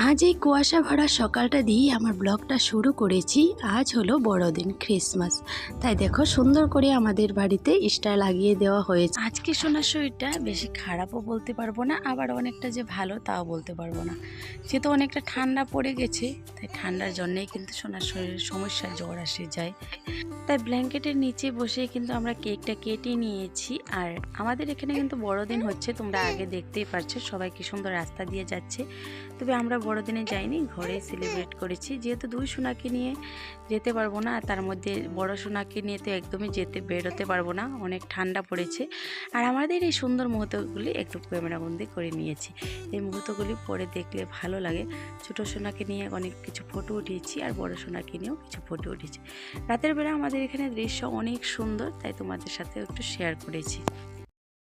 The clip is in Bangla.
আজ এই কুয়াশা ভরা সকালটা দিয়ে আমার ব্লগটা শুরু করেছি। আজ হলো বড়দিন, ক্রিসমাস। তাই দেখো সুন্দর করে আমাদের বাড়িতে স্টার লাগিয়ে দেওয়া হয়েছে। আজকে সোনার শরীরটা বেশি খারাপও বলতে পারবো না, আবার অনেকটা যে ভালো তাও বলতে পারবো না। যেহেতু অনেকটা ঠান্ডা পড়ে গেছে, তাই ঠান্ডার জন্যেই কিন্তু সোনার শরীরের সমস্যা, জ্বর আসে যায়। তাই ব্ল্যাঙ্কেটের নিচে বসে কিন্তু আমরা কেকটা কেটে নিয়েছি। আর আমাদের এখানে কিন্তু বড়দিন হচ্ছে, তোমরা আগে দেখতেই পারছো সবাই কি সুন্দর রাস্তা দিয়ে যাচ্ছে। তবে আমরা বড়দিনে যাইনি, ঘরে সেলিব্রেট করেছি। যেহেতু দুই সোনাকে নিয়ে যেতে পারবো না, আর তার মধ্যে বড় সোনাকে নিয়ে তো একদমই বেরোতে পারবো না, অনেক ঠান্ডা পড়েছে। আর আমাদের এই সুন্দর মুহূর্তগুলি একটু ক্যামেরাবন্দি করে নিয়েছি। এই মুহূর্তগুলি পরে দেখলে ভালো লাগে। ছোটো সোনাকে নিয়ে অনেক কিছু ফটো উঠিয়েছি, আর বড় সোনাকে নিয়েও কিছু ফটো উঠিয়েছি। রাতের বেলা আমাদের এখানে দৃশ্য অনেক সুন্দর, তাই তোমাদের সাথে একটু শেয়ার করেছি।